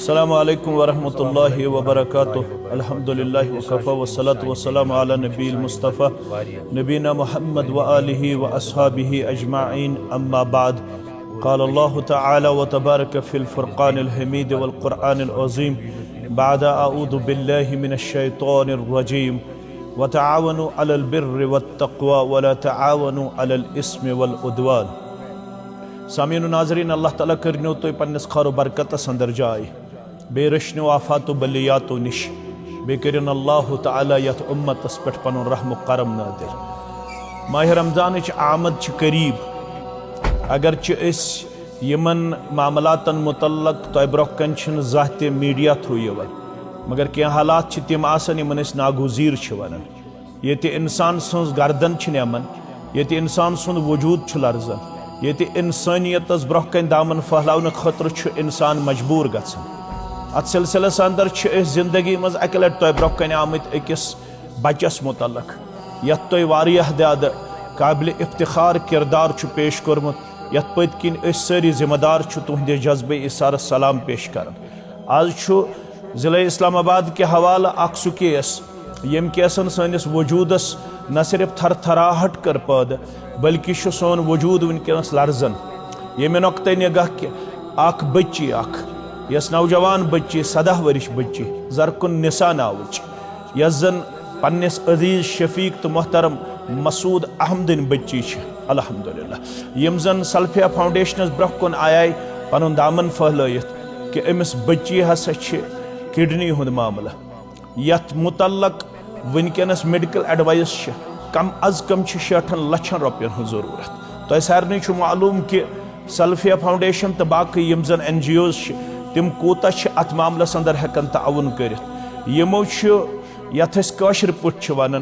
अस्सलामु अलैकुम वरहमतुल्लाहि वबरकातुह। अल्हम्दुलिल्लाहि वकफ़ा वस्सलातु वस्सलामु अला नबील मुस्तफ़ा नबीना मुहम्मद व आलिहि व अस्हाबिहि अजमाइन अम्मा बाद। क़ाल अल्लाहु तआला व तबारक फ़िल फ़ुरक़ानिल हमीद वल क़ुरआनिल अज़ीम बाद अऊज़ु बिल्लाहि मिनश शैतानिर रजीम व तआवनु अलल बिर्रि वत तक़वा व ला तआवनु अलल इस्मि वल उद्वान। सामीन नाज़रीन, अल्लाह ताला करनो तो पन्नस खारो बरकतस अंदर जाए बे रश्नो आफातो बलियातो निश बे करिन अल्लाह ताला यथ उम्मतस पेठ पनुन रहम करम नादिर। माह रमजान आमद करीब, अगर यमन मामलातन मुतल्लक तो ब्रोह कन जह मीडिया थ्रू यवन, मगर क्या हालात तिम आसन यमन नागुजीर वनान। ये इंसान सज गर्दन नमन, ये इंसान सुंद वजूद लर्जन, ये इंसानियतस ब्रोह कन दामन फहलावन खतर इंसान मजबूर गन। अत सिलसिलस अंदर जिंदगी मज अकि लट तुह ब्रोह कन आमत अकिस बचस मुतल्लक यथ तुह वारियाह ज़्यादा काबिल इफ्तिखार किरदार पेश कोरमुत, यथ पत किन सारी जिम्मेदार तुहदे जज्बे इसार सलाम पेश कर। आज ज़िले इस्लामाबाद के हवाला सु केस यम केसन सनिस वजूदस न सिर्फ थर थराहट कर पैदा बल्कि सोन वजूद वनकस लर्जन। ये नोकत निगाह कि बच्ची यस नौजवान बच्ची 17 वर्ष बच्ची जरकुन निसा नावच यस जन पन्निस अजीज शफीक तो मोहतरम मसूद अहमदिन बच्ची अल्हम्दुलिल्लाह। यम जन सल्फिया फाउंडेशनस ब्रोह कुन आय पनुन दामन फहलयत कि अमिस बच्ची हसा किडनी हुंद मामला यथ मुतल्लक वनकस मेडिकल एडवाइस कम अज कम 60 लक्षन रुपयन हूँ जरूरत। तो सारे मालूम कि सल्फिया फाउंडेशन तो बाकी यम जन NGOs तिम कूता अत मामलस अंदर हेकन ताउन कर। यमो यथ काशिर पुट वन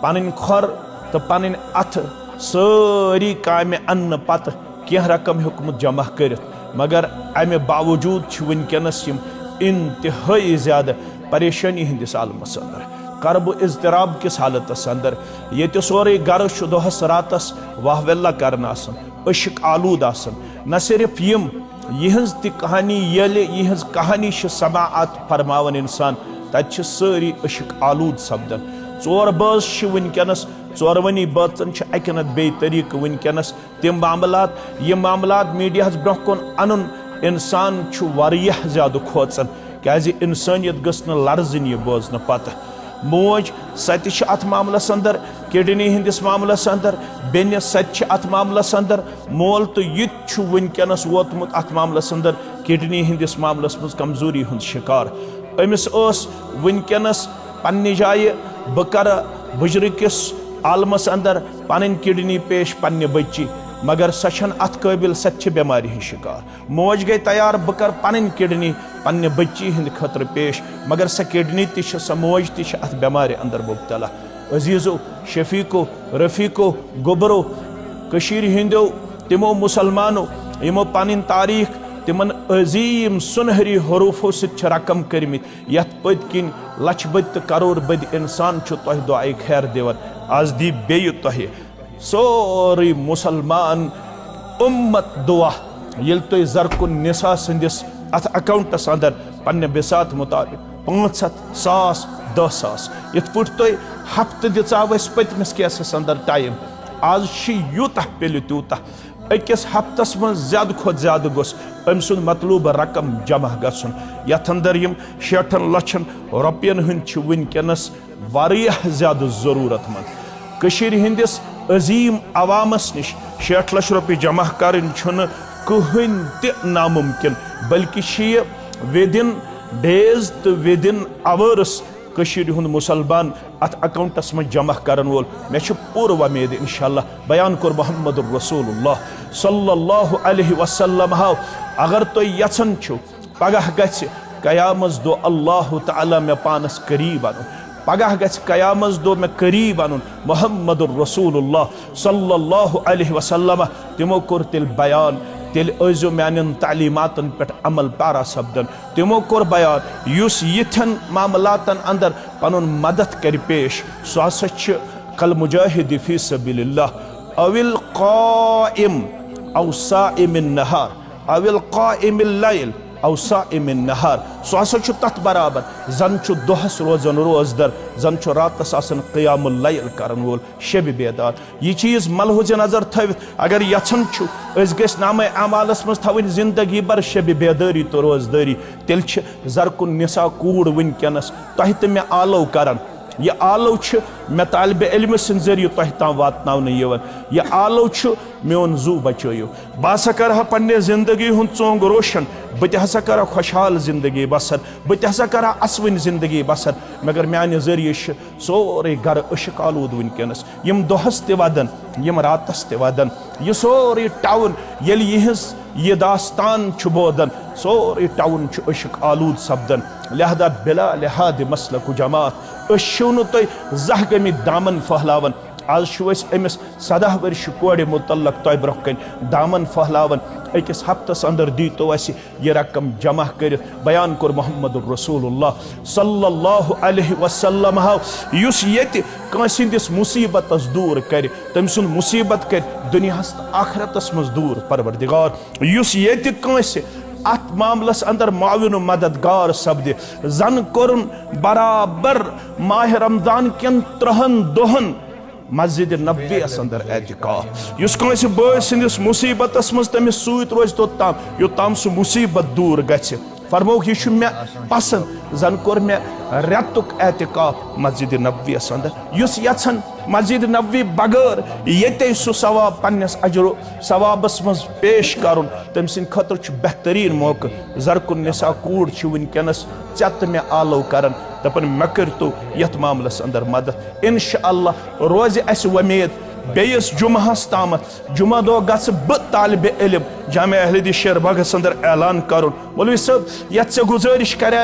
पन खोर तो पन अथ सारी काम अन्न पत कह रकम हेकमुत जमा कर, मगर अमे बावजूद वनकस इंतहाई ज्यादा परेशानी हंदिस आलमस अंदर करब इज़्तिराब किस हालत अंदर ये सोरे गर दोहस रातस वाहवेल्ला करन अशिक आलूद न सिर्फ यम यहज कहानी यहज कहानी समाअत फरमावन इंसान तत सारी अशिक आलूद सपदन। 4 बाज वनकस चोरवनी बाचन अकि नत बे तरीक वनकस तिम मामलात मीडिया ब्रोह कुन अन इंसान वारियाह ज्यादा खोचन क्या इंसानियत गस न लर्जन ये बोजन पत। मोज सत अत मामलस अंदर किडनी हंदिस मामलस अंदर बेन सत अत मामलस अंदर मोल तो युत वनकस वोतमुत अत मामलस अंदर किडनी हंदिस मामलस मज कमजोरी हुंद शिकार। अमिस वनकस पन्ने जाए बह कर बुजुर्गिस आलमस अंदर पन किडनी पेश पन्ने बच्ची, मगर सचन अत काबिल सच बेमारी हंद शिकार। मोज गई तैयार बह कर पन किडनी पन्ने बच्ची हंद खतर पेश, मगर स किडनी स मोज अत बेमारी अंदर मुब्तला। अजीज़ो शफीको रफ़ीको गोबरो कशीर हिंदो तिमो मुसलमानो यमो पन तारीख तिमन अजीम सुनहरी हरूफो सत रकम करमित यथ पत किन लछ बद करोड़ बद इंसान तुह दुआए खैर दिवन। आज दी बेय तुह सोरी मुसलमान उम्मत दुआ ये तुह जरकुन निसा संदिस अथ अकाउंटस अंदर पन्ने बिसात मुताबिक 500,000 10,000 यथ पुट तुह हफ्त दिचाव पतमिस केसस अंदर टाइम आज यूतः पेल तूतः अकिस हफ्तस मज ज्यादा खुद ज्यादा गोस अम सुंद मतलूब रकम जमा गसन यथ अंदर यम 60 लक्षन रुपयन हंद वनकस वारियाह ज्यादा जरूरत मंद। कशीर हंदिस अजीम अवामस निश 60 लक्ष रुपये जमा करन कहन त नामुमकिन, बल्कि विदिन डेज तो विदिन आवर्स कशीर हुंद मुसलमान अत अकाउंटस में जमा करन वोल मे पूर वमेद इंशाअल्लाह बयान कोर मुहम्मदुर रसूलुल्लाह सल्लल्लाहु अलैहि वसल्लम हाव अगर तो यछन छु पगह गछ कयामत दो अल्लाह ताला मे पानस करीब अनु, पगह गछ कयामत दो मे करीब अनु मुहम्मदुर रसूलुल्लाह सल्लल्लाहु अलैहि वसल्लम तिमो कोर तिल बयान तेल अजो मान तालीमातन पे अमल पारा सपदन। तिमो कोर बयान युस यिथन मामलातन अंदर पनुन मदद कर पेश सो हसा कल मुजाहिद फी सबिलिल्लाह अविल क़ाइम औ साइमिन नहार अविल क़ाइमिल लैल औ साइमिन नहार सो हसा छु तथ बराबर जन छु दोहस रोजन रोजदर जन छु रातस आसन क़ियामुल लैल करन वोल शब बेदार ये चीज मलहुज नजर थवित अगर यछन छु अस गस नामे अमालस मस थवन जिंदगी भर शब बेदारी तो रोजदारी तेल छ जरकुन निसा कूड़ वनकनस तह ते मे आलो करन यह आलो मे तालिब इल्म सिंद जरिए तह ताम वातन यह आलो मोन जू बचो बह कर पन्ने जिंदगी हुंद चोंग रोशन बह कर खुशहाल जिंदगी बसर बह कर असवन जिंदगी बसर मगर माने जरिए सोरे गर अशक आलूद वनकनस यम दोहस ते वदन यम रातस ते वदन यह सोरे टाउन येल यहज यह दास्तान बोदन सोरे टाउन अशक आलूद सपदन लिहाजा बिला लिहाद मसलक जमात नो तुम जह गमित दामन फहलावन आज अमिस 17 वर्ष कोड़ मुतल्लक तुम ब्रोह कन दामन फहलावन अकिस हफ्तस अंदर दी तो अस यह रकम जमा कर बयान कोर मोहम्मद रसूलुल्लाह सल्लल्लाहु अलैहि वसल्लम युस येति कांसिंदिस मुसीबतस दूर कर तम सुन मुसीबत कर दुनियास आखिरतस मज दूर परवरदिगार युस येति कांसि अत मामलस अंदर माविन मददगार सपदि जन कोरुन बराबर माह रमजान कन 3 दोहन मस्जिद नबवीस अंदर एतिकाफ युस कांसि बॉय सिंदिस मुसीबतस मज तमिस सूत रोज तोताम योताम सु मुसीबत दूर गछ फरमोक यह मे पसंद जन कोर मे रेतुक एतिकाफ मस्जिद नबवीस अंदर युस यछन मस्जिद नबवी बगैर ये सु सवाब पन्नस अजरो सवाबस मज पेश करुन तम सिंद खतर बेहतरीन मौका जरकुन निसा कूड़ वनकनस चत मे आलो करन दपन मे कर तो यथ मामलस अंदर मदद इंशाअल्लाह रोज अस वमेद बेस जुमहस तामत जुमा दो गस ब तालिब इल्म जामिया अहले हदीस शेरबागस अंदर ऐलान करुन मौलवी साहब यथ से गुजारिश करे